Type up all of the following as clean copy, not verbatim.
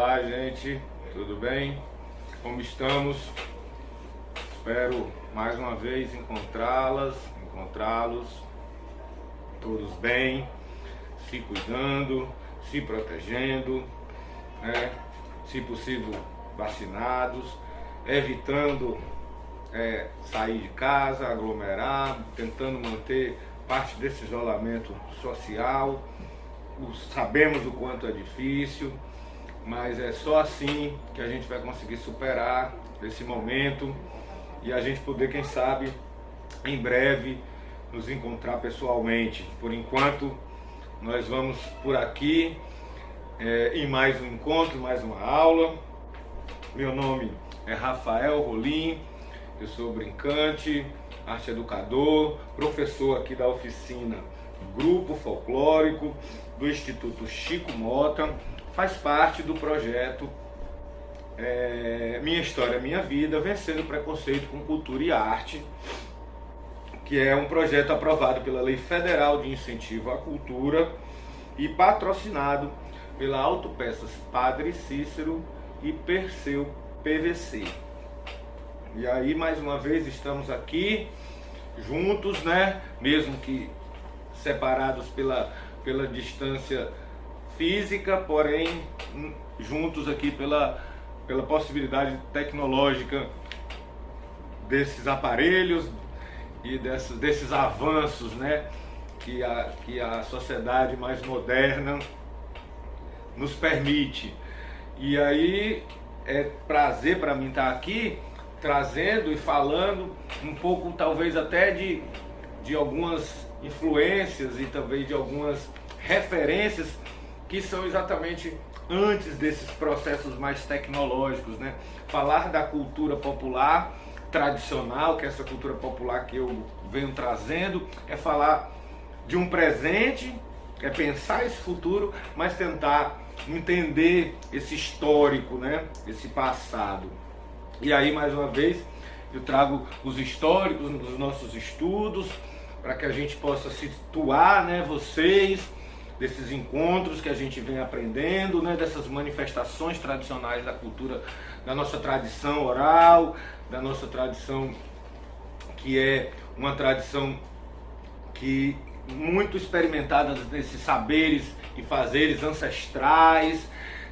Olá, gente, tudo bem? Como estamos? Espero mais uma vez encontrá-los, todos bem, se cuidando, se protegendo, né? Se possível vacinados, evitando sair de casa, aglomerar, tentando manter parte desse isolamento social. Sabemos o quanto é difícil, mas é só assim que a gente vai conseguir superar esse momento e a gente poder, quem sabe, em breve nos encontrar pessoalmente. Por enquanto, nós vamos por aqui em mais um encontro, mais uma aula. Meu nome é Rafael Rolim, eu sou brincante, arte educador, professor aqui da oficina Grupo Folclórico do Instituto Chico Mota, faz parte do projeto Minha História, Minha Vida, Vencendo o Preconceito com Cultura e Arte, que é um projeto aprovado pela Lei Federal de Incentivo à Cultura e patrocinado pela Autopeças Padre Cícero e Perseu PVC. E aí, mais uma vez, estamos aqui juntos, né? Mesmo que separados pela distância física, porém juntos aqui pela possibilidade tecnológica desses aparelhos e desses avanços, né? Que a sociedade mais moderna nos permite. E aí é prazer para mim estar aqui trazendo e falando um pouco, talvez até de algumas influências e talvez de algumas referências que são exatamente antes desses processos mais tecnológicos, né? Falar da cultura popular tradicional, que é essa cultura popular que eu venho trazendo, é falar de um presente, é pensar esse futuro, mas tentar entender esse histórico, né? Esse passado. E aí, mais uma vez, eu trago os históricos dos nossos estudos, para que a gente possa situar, né, vocês, desses encontros que a gente vem aprendendo, né, dessas manifestações tradicionais da cultura, da nossa tradição oral, da nossa tradição que é uma tradição que muito experimentada nesses saberes e fazeres ancestrais,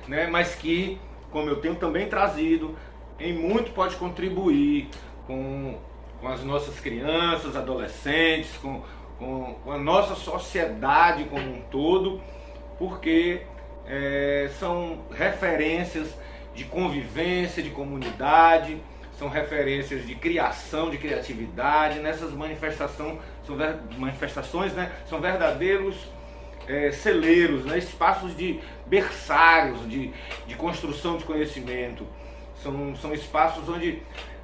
né, mas que, como eu tenho também trazido, em muito pode contribuir com as nossas crianças, adolescentes, com a nossa sociedade como um todo, porque são referências de convivência, de comunidade, são referências de criação, de criatividade. Nessas manifestações, né, são verdadeiros celeiros, né, espaços de berçários, de construção de conhecimento. São espaços onde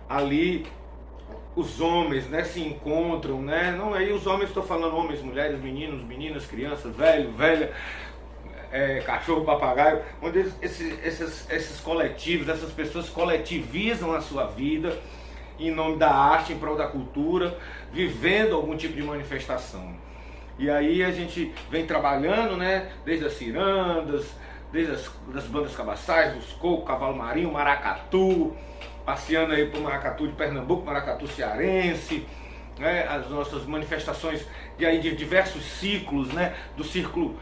ali os homens, né, se encontram, né? Não, aí os homens, estou falando homens, mulheres, meninos, meninas, crianças, velho, velha, cachorro, papagaio, onde esses coletivos, essas pessoas coletivizam a sua vida em nome da arte, em prol da cultura, vivendo algum tipo de manifestação. E aí a gente vem trabalhando, né, desde as cirandas, desde as bandas cabaçais, dos cocos, cavalo marinho, maracatu, passeando aí para o maracatu de Pernambuco, maracatu cearense, né, as nossas manifestações de diversos ciclos, né, do ciclo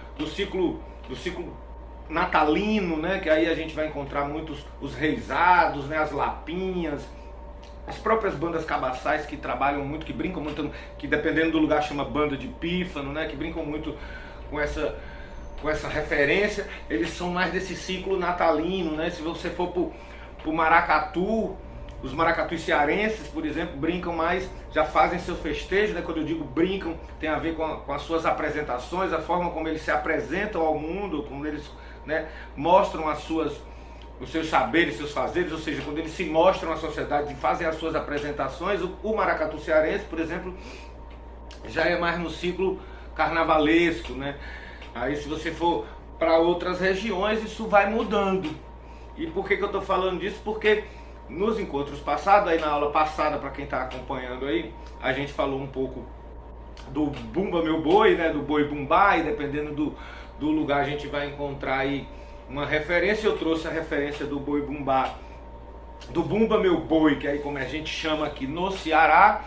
natalino, né, que aí a gente vai encontrar muitos os reisados, né, as lapinhas, as próprias bandas cabaçais que trabalham muito, que brincam muito, que dependendo do lugar chama banda de pífano, né, que brincam muito com essa referência. Eles são mais desse ciclo natalino, né? Se você for pro maracatu, os maracatus cearenses, por exemplo, brincam mais, já fazem seus festejos, né? Quando eu digo brincam, tem a ver com as suas apresentações, a forma como eles se apresentam ao mundo, como eles, né, mostram os seus saberes, seus fazeres, ou seja, quando eles se mostram à sociedade e fazem as suas apresentações. O maracatu cearense, por exemplo, já é mais no ciclo carnavalesco, né? Aí se você for para outras regiões, isso vai mudando. E por que eu estou falando disso? Porque nos encontros passados, aí na aula passada, para quem está acompanhando aí, a gente falou um pouco do Bumba Meu Boi, né, do Boi Bumbá, e dependendo do lugar a gente vai encontrar aí uma referência, eu trouxe a referência do boi bumbá, do Bumba Meu Boi, que aí como a gente chama aqui no Ceará,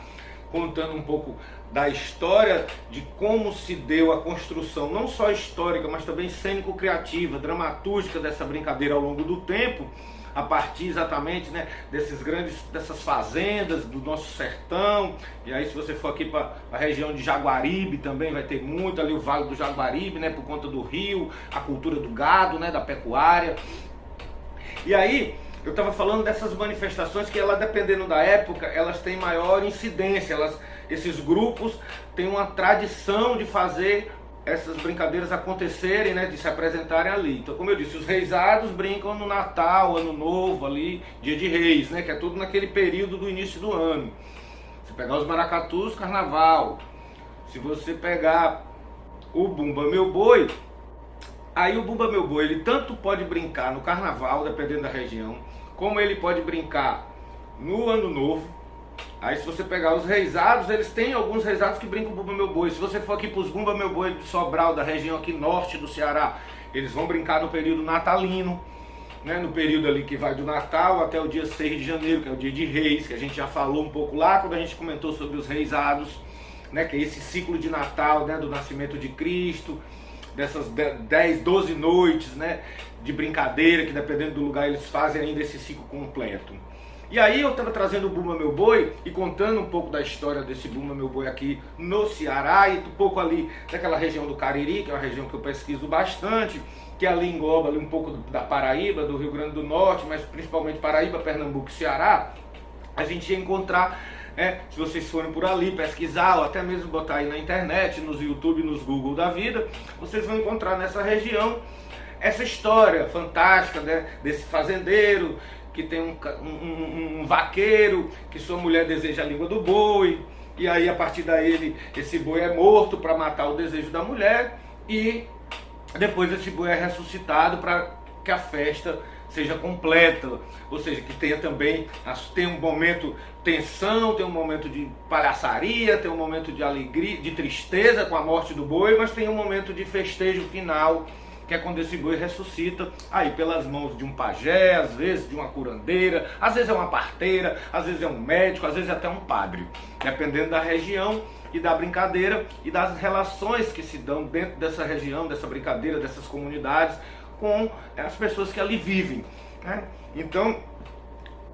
contando um pouco da história de como se deu a construção, não só histórica, mas também cênico-criativa, dramatúrgica dessa brincadeira ao longo do tempo, a partir exatamente, né, dessas fazendas do nosso sertão. E aí se você for aqui para a região de Jaguaribe também vai ter muito ali o Vale do Jaguaribe, né, por conta do rio, a cultura do gado, né, da pecuária. E aí eu estava falando dessas manifestações que, ela, dependendo da época, elas têm maior incidência. Esses grupos têm uma tradição de fazer essas brincadeiras acontecerem, né, de se apresentarem ali. Então, como eu disse, os reisados brincam no Natal, Ano Novo, ali, Dia de Reis, né, que é tudo naquele período do início do ano. Se pegar os maracatus, Carnaval. Se você pegar o Bumba Meu Boi, aí o Bumba Meu Boi, ele tanto pode brincar no Carnaval, dependendo da região, como ele pode brincar no Ano Novo. Aí se você pegar os reisados, eles têm alguns reisados que brincam o Bumba Meu Boi. Se você for aqui para os Bumba Meu Boi de Sobral, da região aqui norte do Ceará, eles vão brincar no período natalino, né? No período ali que vai do Natal até o dia 6 de janeiro, que é o dia de Reis, que a gente já falou um pouco lá quando a gente comentou sobre os reisados, né? Que é esse ciclo de Natal, né? Do nascimento de Cristo, dessas 10, 12 noites, né? De brincadeira, que dependendo do lugar eles fazem ainda esse ciclo completo. E aí eu estava trazendo o Bumba Meu Boi e contando um pouco da história desse Bumba Meu Boi aqui no Ceará e um pouco ali daquela região do Cariri, que é uma região que eu pesquiso bastante, que ali engloba ali um pouco da Paraíba, do Rio Grande do Norte, mas principalmente Paraíba, Pernambuco e Ceará. A gente ia encontrar, se vocês forem por ali pesquisar ou até mesmo botar aí na internet, nos YouTube, nos Google da vida, vocês vão encontrar nessa região essa história fantástica, né, desse fazendeiro que tem um vaqueiro, que sua mulher deseja a língua do boi, e aí a partir daí esse boi é morto para matar o desejo da mulher, e depois esse boi é ressuscitado para que a festa seja completa, ou seja, que tenha também, tem um momento tensão, tem um momento de palhaçaria, tem um momento de alegria, de tristeza com a morte do boi, mas tem um momento de festejo final, que é quando esse boi ressuscita, aí pelas mãos de um pajé, às vezes de uma curandeira, às vezes é uma parteira, às vezes é um médico, às vezes até um padre, dependendo da região e da brincadeira e das relações que se dão dentro dessa região, dessa brincadeira, dessas comunidades, com as pessoas que ali vivem, né? Então,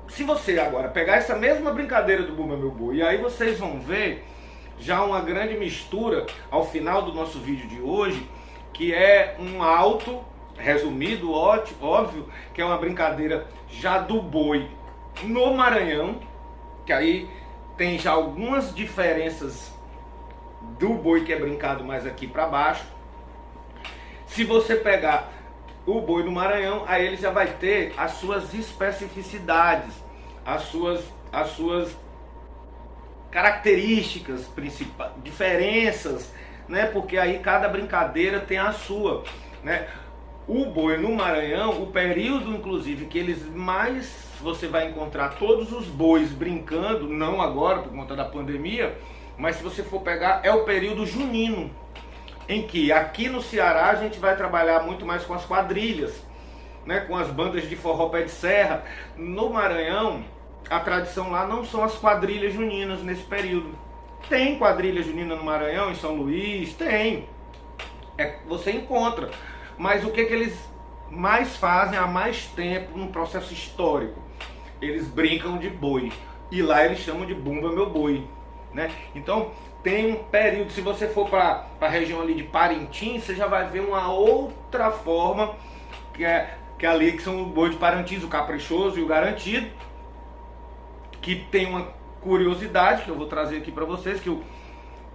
se você agora pegar essa mesma brincadeira do Bumba Meu Boi, e aí vocês vão ver já uma grande mistura ao final do nosso vídeo de hoje, que é um alto, resumido, óbvio, que é uma brincadeira já do boi no Maranhão, que aí tem já algumas diferenças do boi que é brincado mais aqui para baixo. Se você pegar o boi no Maranhão, aí ele já vai ter as suas especificidades, as suas características principais, diferenças, né? Porque aí cada brincadeira tem a sua, né? O boi no Maranhão, o período inclusive que eles mais você vai encontrar todos os bois brincando, não agora por conta da pandemia, mas se você for pegar é o período junino, em que aqui no Ceará a gente vai trabalhar muito mais com as quadrilhas, né? Com as bandas de forró pé de serra. No Maranhão, a tradição lá não são as quadrilhas juninas nesse período. Tem quadrilha junina no Maranhão, em São Luís, tem. Você encontra. Mas o que eles mais fazem há mais tempo no processo histórico? Eles brincam de boi. E lá eles chamam de Bumba Meu Boi, né? Então tem um período, se você for para a região ali de Parintins, você já vai ver uma outra forma, que é ali que são o boi de Parintins, o caprichoso e o garantido, que tem uma curiosidade que eu vou trazer aqui para vocês,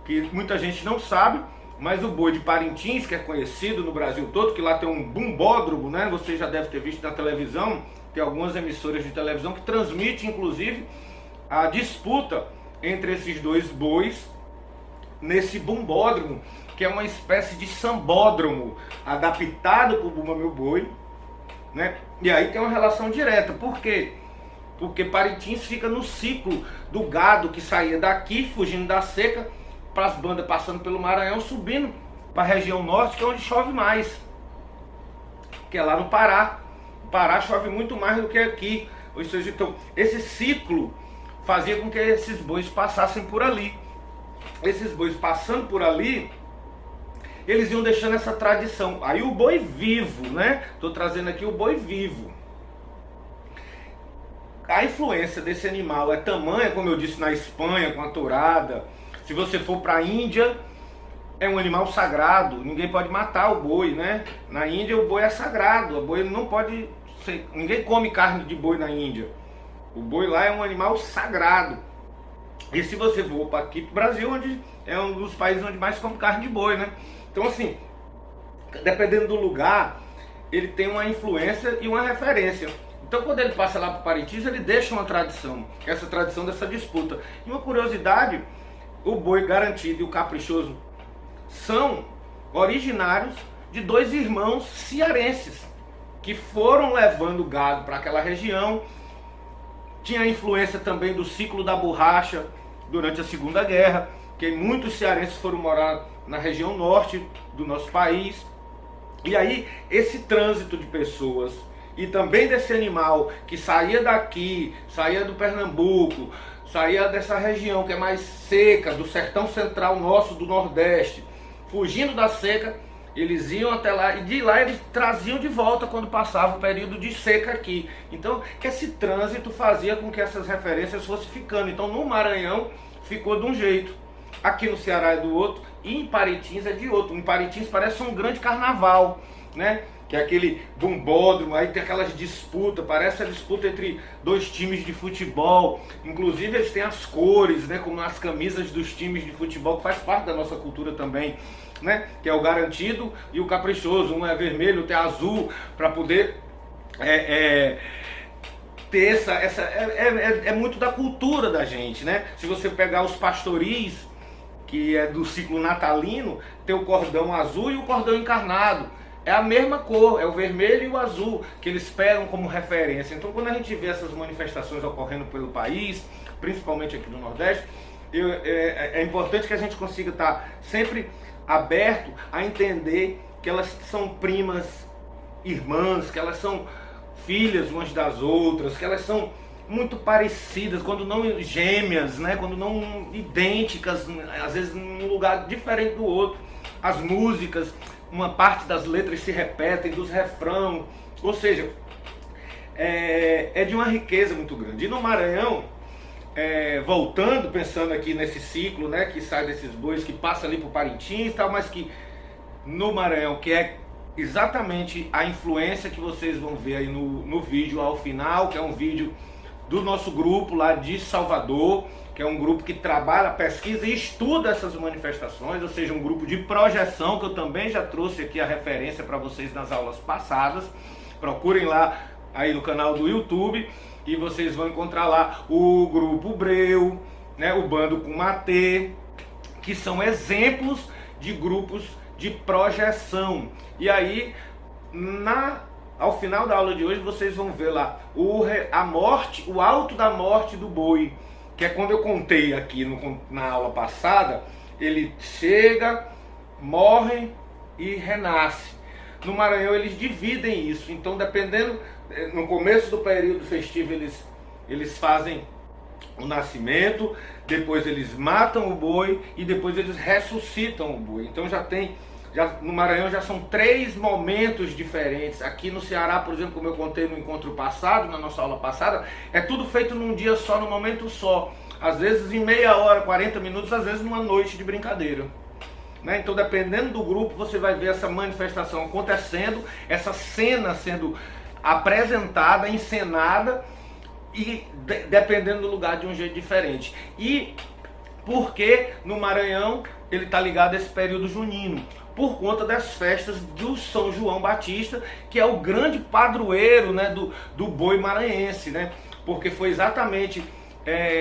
que muita gente não sabe, mas o boi de Parintins, que é conhecido no Brasil todo, que lá tem um bumbódromo, né? Você já deve ter visto na televisão, tem algumas emissoras de televisão que transmitem inclusive a disputa entre esses dois bois nesse bumbódromo, que é uma espécie de sambódromo adaptado para o Bumba Meu Boi, né? E aí tem uma relação direta. Por quê? Porque Parintins fica no ciclo do gado que saía daqui, fugindo da seca, para as bandas passando pelo Maranhão, subindo para a região norte, que é onde chove mais. que é lá no Pará. O Pará chove muito mais do que aqui. Ou seja, então, esse ciclo fazia com que esses bois passassem por ali. Esses bois passando por ali, eles iam deixando essa tradição. Aí o boi vivo, né? Estou trazendo aqui o boi vivo. A influência desse animal é tamanha, como eu disse, na Espanha, com a tourada. Se você for para a Índia, é um animal sagrado, ninguém pode matar o boi, né? Na Índia o boi é sagrado, o boi não pode ser, ninguém come carne de boi na Índia. O boi lá é um animal sagrado. E se você for para aqui pro Brasil, onde é um dos países onde mais come carne de boi, né? Então assim, dependendo do lugar, ele tem uma influência e uma referência. Então quando ele passa lá para Parintins, ele deixa uma tradição, essa tradição dessa disputa. E uma curiosidade, o boi garantido e o caprichoso são originários de dois irmãos cearenses, que foram levando gado para aquela região. Tinha a influência também do ciclo da borracha durante a Segunda Guerra, que muitos cearenses foram morar na região norte do nosso país. E aí esse trânsito de pessoas e também desse animal que saía daqui, saía do Pernambuco, saía dessa região que é mais seca, do sertão central nosso, do Nordeste, fugindo da seca, eles iam até lá e de lá eles traziam de volta quando passava o período de seca aqui. Então esse trânsito fazia com que essas referências fossem ficando. Então no Maranhão ficou de um jeito, aqui no Ceará é do outro, e em Parintins é de outro. Em Parintins parece um grande carnaval, né? Que é aquele bombódromo, aí tem aquelas disputas, parece a disputa entre dois times de futebol. Inclusive eles têm as cores, né, como as camisas dos times de futebol, que faz parte da nossa cultura também, né, que é o garantido e o caprichoso. Um é vermelho, outro é azul, para poder ter é muito da cultura da gente, né? Se você pegar os pastoris, que é do ciclo natalino, tem o cordão azul e o cordão encarnado. É a mesma cor, é o vermelho e o azul, que eles pegam como referência. Então quando a gente vê essas manifestações ocorrendo pelo país, principalmente aqui no Nordeste, é importante que a gente consiga estar sempre aberto a entender que elas são primas, irmãs, que elas são filhas umas das outras, que elas são muito parecidas, quando não gêmeas, né? Quando não idênticas, às vezes num lugar diferente do outro. As músicas, uma parte das letras se repetem, dos refrãos, ou seja, é de uma riqueza muito grande. E no Maranhão, voltando, pensando aqui nesse ciclo, né, que sai desses bois, que passa ali por Parintins e tal, mas que no Maranhão, que é exatamente a influência que vocês vão ver aí no vídeo ao final, que é um vídeo do nosso grupo lá de Salvador, que é um grupo que trabalha, pesquisa e estuda essas manifestações, ou seja, um grupo de projeção, que eu também já trouxe aqui a referência para vocês nas aulas passadas. Procurem lá aí no canal do YouTube e vocês vão encontrar lá o grupo Breu, né, o Bando com Matê, que são exemplos de grupos de projeção. E aí, ao final da aula de hoje, vocês vão ver lá a morte, o alto da morte do boi, que é quando eu contei aqui na aula passada, ele chega, morre e renasce. No Maranhão eles dividem isso, então dependendo, no começo do período festivo eles fazem o nascimento, depois eles matam o boi e depois eles ressuscitam o boi. Então no Maranhão já são 3 momentos diferentes. Aqui no Ceará, por exemplo, como eu contei no encontro passado, na nossa aula passada, é tudo feito num dia só, num momento só. Às vezes em meia hora, 40 minutos, às vezes numa noite de brincadeira. Né? Então, dependendo do grupo, você vai ver essa manifestação acontecendo, essa cena sendo apresentada, encenada, e dependendo do lugar, de um jeito diferente. E porque no Maranhão ele está ligado a esse período junino, por conta das festas do São João Batista, que é o grande padroeiro, né, do boi maranhense, né? Porque foi exatamente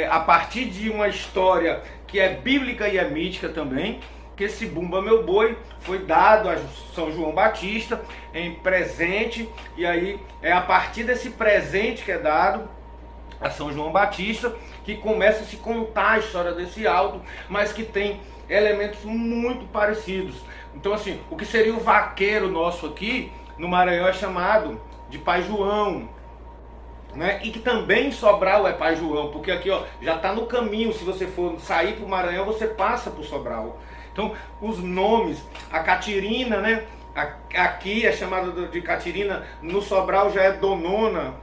a partir de uma história que é bíblica e é mítica também, que esse Bumba Meu Boi foi dado a São João Batista em presente, e aí é a partir desse presente que é dado a São João Batista que começa a se contar a história desse alto, mas que tem elementos muito parecidos. Então assim, o que seria o vaqueiro nosso aqui no Maranhão é chamado de Pai João, né? E que também em Sobral é Pai João, porque aqui ó, já está no caminho, se você for sair para o Maranhão, você passa por Sobral. Então, os nomes, a Catirina, né? Aqui é chamada de Catirina, no Sobral já é Donona,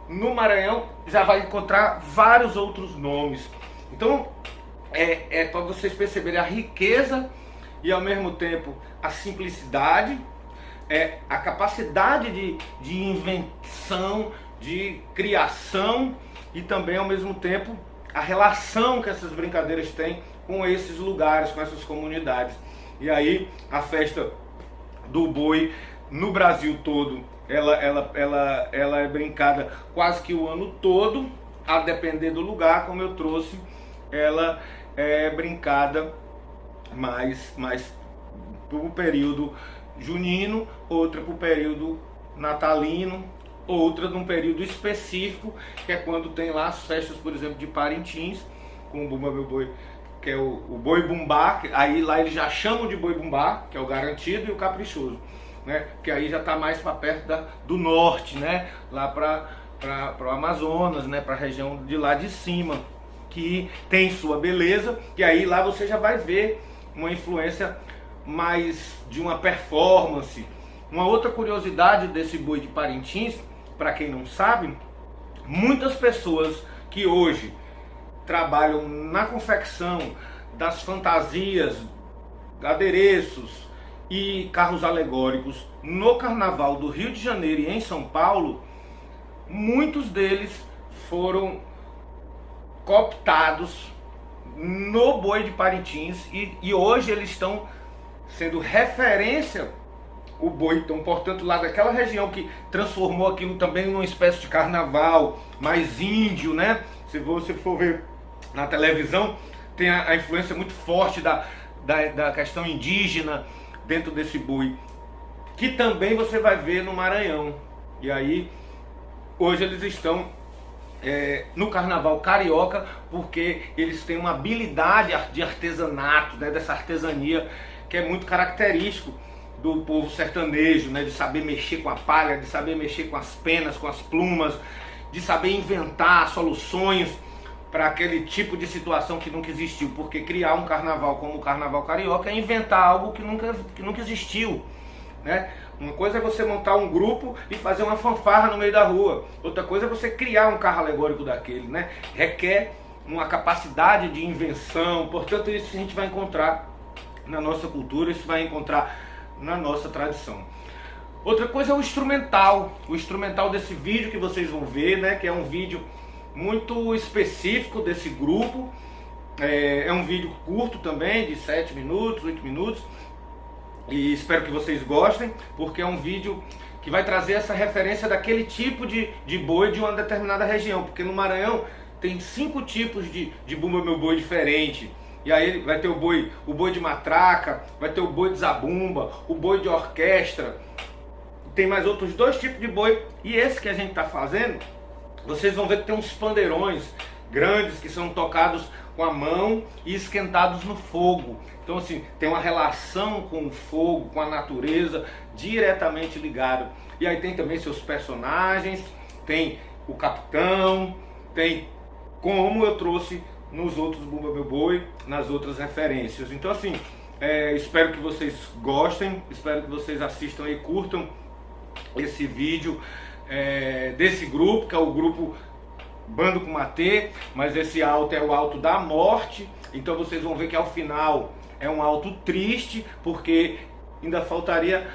no Maranhão já vai encontrar vários outros nomes. Então, é para vocês perceberem a riqueza e ao mesmo tempo a simplicidade, a capacidade de invenção, de criação e também ao mesmo tempo a relação que essas brincadeiras têm com esses lugares, com essas comunidades. E aí a festa do boi no Brasil todo, ela é brincada quase que o ano todo, a depender do lugar, como eu trouxe, ela é brincada mais para o período junino, outra para o período natalino, outra num período específico, que é quando tem lá as festas, por exemplo, de Parintins, com o Bumba Meu Boi, que é o Boi Bumbá, aí lá eles já chamam de Boi Bumbá, que é o garantido e o caprichoso, né? Que aí já está mais para perto do norte, né? Lá para o Amazonas, né? Para a região de lá de cima, que tem sua beleza, e aí lá você já vai ver uma influência mais de uma performance. Uma outra curiosidade desse boi de Parintins, para quem não sabe, muitas pessoas que hoje trabalham na confecção das fantasias, adereços e carros alegóricos no Carnaval do Rio de Janeiro e em São Paulo, muitos deles foram cooptados no boi de Parintins e hoje eles estão sendo referência, o boi, então, portanto, lá daquela região que transformou aquilo também numa espécie de carnaval mais índio, né? Se você for ver na televisão, tem a influência muito forte da questão indígena dentro desse boi, que também você vai ver no Maranhão. E aí, hoje eles estão no carnaval carioca, porque eles têm uma habilidade de artesanato, né, dessa artesania que é muito característico do povo sertanejo, né, de saber mexer com a palha, de saber mexer com as penas, com as plumas, de saber inventar soluções para aquele tipo de situação que nunca existiu, porque criar um carnaval como o Carnaval Carioca é inventar algo que nunca existiu, né? Uma coisa é você montar um grupo e fazer uma fanfarra no meio da rua, outra coisa é você criar um carro alegórico daquele, né? Requer uma capacidade de invenção, portanto isso a gente vai encontrar na nossa cultura, isso vai encontrar na nossa tradição. Outra coisa é o instrumental desse vídeo que vocês vão ver, né? Que é um vídeo muito específico desse grupo, é um vídeo curto também, de 7 minutos, 8 minutos, e espero que vocês gostem, porque é um vídeo que vai trazer essa referência daquele tipo de boi de uma determinada região, porque no Maranhão tem 5 tipos de Bumba Meu Boi diferente. E aí vai ter o boi de matraca, vai ter o boi de zabumba, o boi de orquestra, tem mais outros 2 tipos de boi, e esse que a gente está fazendo, vocês vão ver que tem uns pandeirões grandes que são tocados com a mão e esquentados no fogo. Então assim, tem uma relação com o fogo, com a natureza, diretamente ligado. E aí tem também seus personagens, tem o capitão, tem como eu trouxe nos outros Bumba Meu Boi, nas outras referências. Então assim, espero que vocês gostem, espero que vocês assistam e curtam esse vídeo desse grupo, que é o grupo Bando com Matê, mas esse alto é o alto da morte. Então vocês vão ver que ao final é um alto triste, porque ainda faltaria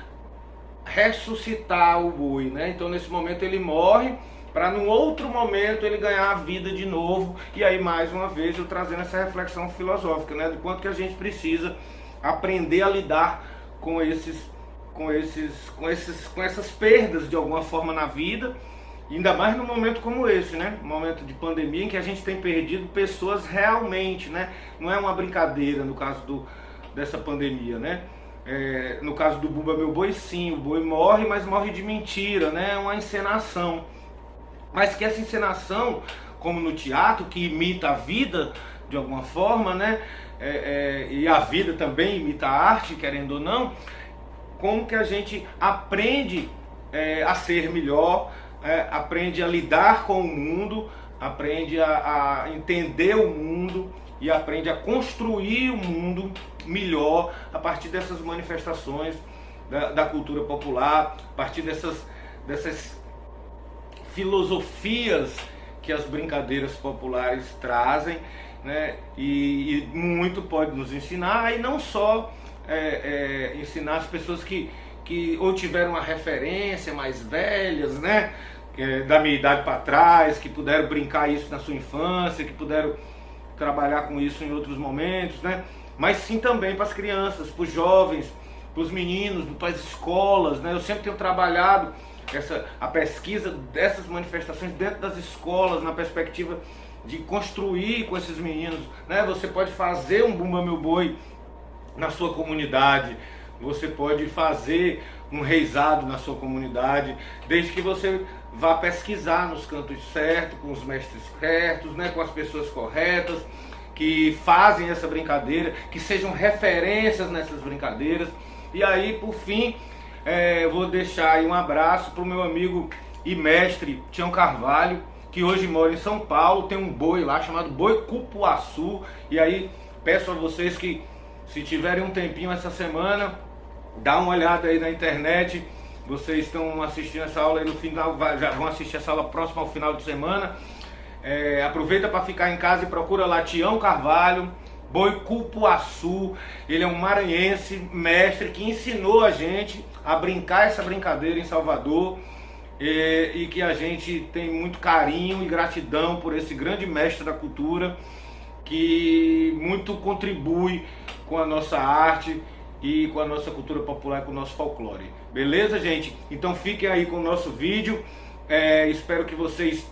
ressuscitar o boi, né? Então nesse momento ele morre, para num outro momento ele ganhar a vida de novo. E aí mais uma vez eu trazendo essa reflexão filosófica, né? Do quanto que a gente precisa aprender a lidar com essas perdas de alguma forma na vida, ainda mais num momento como esse, né? Um momento de pandemia em que a gente tem perdido pessoas realmente, né? Não é uma brincadeira no caso dessa pandemia, né? No caso do Bumba Meu Boi, sim, o boi morre, mas morre de mentira, né? É uma encenação. Mas que essa encenação, como no teatro, que imita a vida de alguma forma, né? E a vida também imita a arte, querendo ou não, como que a gente aprende a ser melhor, aprende a lidar com o mundo, aprende a entender o mundo e aprende a construir o mundo melhor a partir dessas manifestações da cultura popular, a partir dessas filosofias que as brincadeiras populares trazem, né? E muito pode nos ensinar, e não só ensinar as pessoas que ou tiveram uma referência mais velhas, né? Da minha idade para trás, que puderam brincar isso na sua infância, que puderam trabalhar com isso em outros momentos, né? Mas sim também para as crianças, para os jovens, para os meninos, para as escolas, né? Eu sempre tenho trabalhado a pesquisa dessas manifestações dentro das escolas, na perspectiva de construir com esses meninos, né? Você pode fazer um Bumba Meu Boi na sua comunidade, você pode fazer um reizado na sua comunidade, desde que você vá pesquisar nos cantos certos, com os mestres certos, né? Com as pessoas corretas, que fazem essa brincadeira, que sejam referências nessas brincadeiras. E aí, por fim, eu vou deixar aí um abraço para o meu amigo e mestre Tião Carvalho, que hoje mora em São Paulo, tem um boi lá chamado Boi Cupuaçu. E aí peço a vocês que, se tiverem um tempinho essa semana, dá uma olhada aí na internet. Vocês estão assistindo essa aula aí no final, já vão assistir essa aula próxima ao final de semana. Aproveita para ficar em casa e procura lá Tião Carvalho, Boi Cupuaçu. Ele é um maranhense, mestre, que ensinou a gente a brincar essa brincadeira em Salvador, e que a gente tem muito carinho e gratidão por esse grande mestre da cultura, que muito contribui com a nossa arte e com a nossa cultura popular, com o nosso folclore. Beleza, gente? Então fiquem aí com o nosso vídeo. Espero que vocês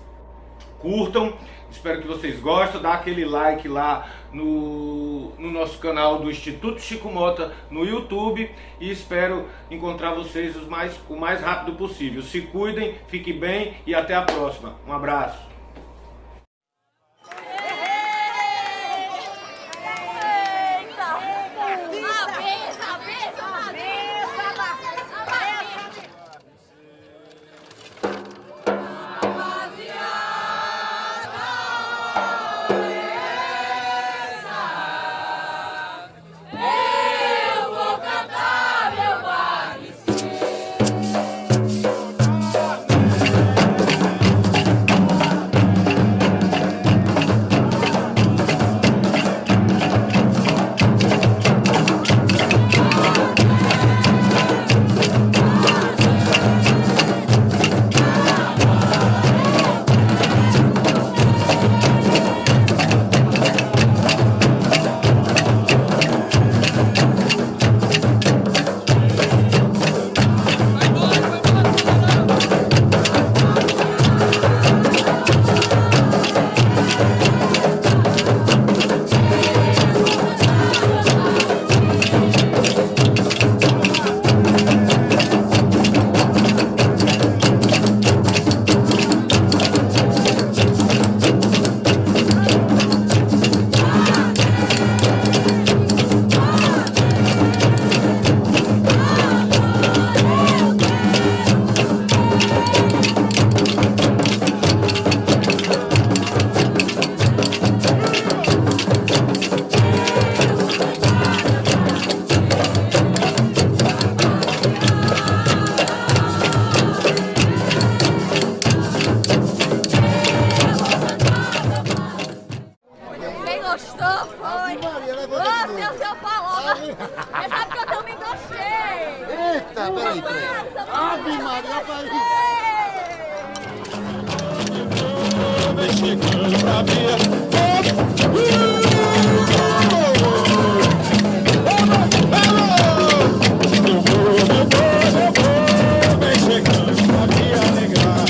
curtam, espero que vocês gostem. Dá aquele like lá no nosso canal do Instituto Chico Mota no YouTube, e espero encontrar vocês o mais rápido possível. Se cuidem, fiquem bem e até a próxima. Um abraço. Ave Maria, Vem chegando pra ver. Vem chegando pra me alegrar.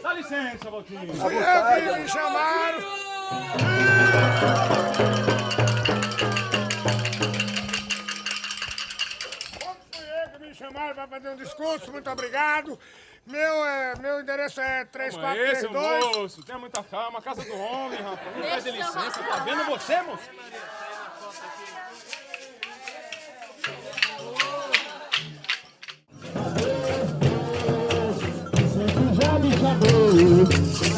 Dá licença, Valtinho. Me chamaram. Me chamaram para fazer um discurso, muito obrigado. Meu endereço é Esse 3432. moço, tenha muita calma, casa do homem, rapaz. Não pede licença, tá vendo você, moço? Já me chamou,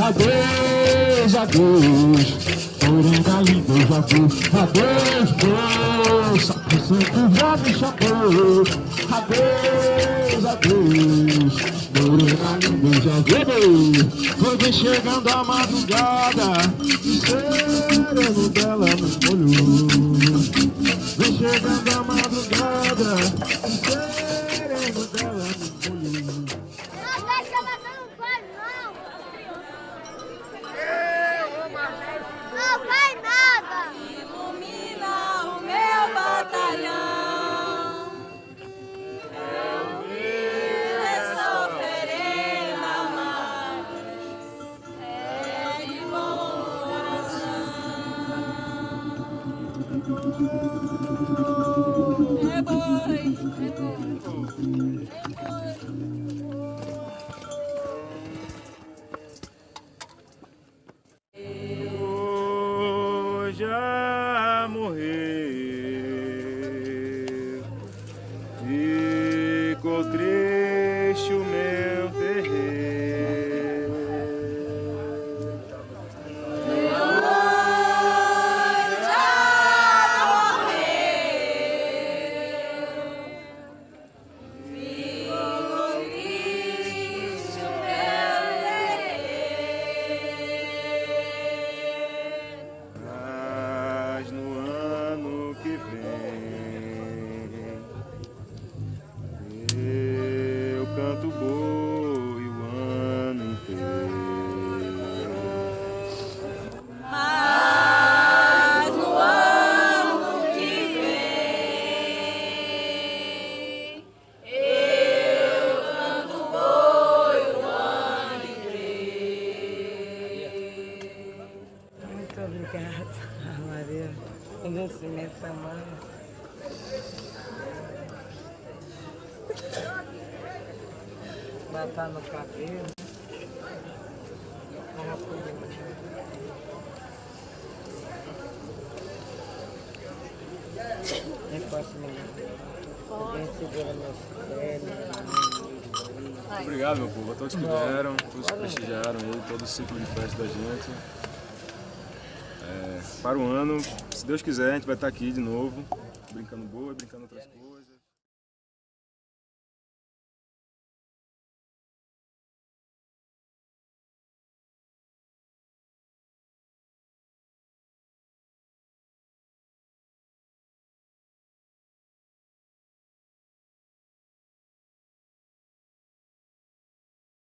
adeus, adeus. Morena linda, eu já vou. Adeus, moça. Sempre já me chamou. Adeus, adeus. Morena linda, eu já vou. Foi chegando a madrugada. O sereno dela me molhou. Vem chegando a madrugada. O sereno dela me molhou. Não deixa ela não vai não. Não vai nada. Ilumina o meu batalhão. Essa oferenda mais é de bom coração. É boi, Já morreu, ficou triste o meu terreiro. Mas no ano que vem eu canto boi o ano inteiro. Mas no ano que vem eu canto boi o ano inteiro. Muito obrigada, Maria. Conhecimento tamanho. Botar no cabelo. Nem posso me Alguém segura meus pés. Obrigado, meu povo, a todos que vieram, todos que prestigiaram aí, todo o ciclo de festa da gente. Para o ano, se Deus quiser, a gente vai estar aqui de novo, brincando boa, brincando outras coisas.